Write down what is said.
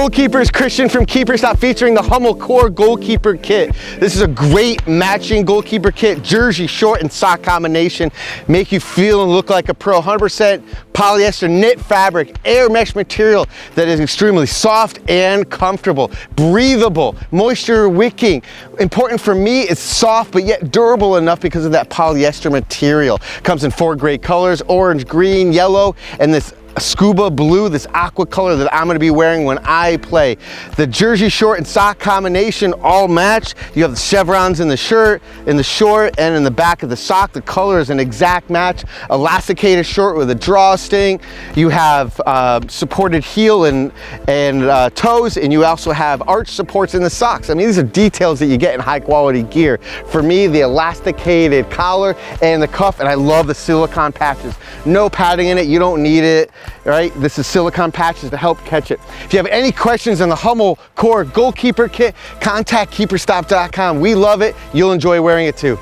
goalkeepers, Christian from Keeper Stop, featuring the Hummel Core Goalkeeper Kit. This is a great matching goalkeeper kit, jersey, short, and sock combination. Make you feel and look like a pro. 100% polyester knit fabric, air mesh material that is extremely soft and comfortable, breathable, moisture wicking. Important for me, it's soft but yet durable enough because of that polyester material. Comes in 4 great colors: orange, green, yellow, and this scuba blue, this aqua color that I'm going to be wearing when I play. The jersey, short, and sock combination all match. You have the chevrons in the shirt, in the short, and in the back of the sock. The color is an exact match. Elasticated short with a drawstring. You have supported heel and toes, and you also have arch supports in the socks. I mean, these are details that you get in high quality gear. For me, the elasticated collar and the cuff, and I love the silicone patches. No padding in it, you don't need it. All right, this is silicone patches to help catch it. If you have any questions on the Hummel Core Goalkeeper Kit, contact keeperstop.com. We love it. You'll enjoy wearing it too.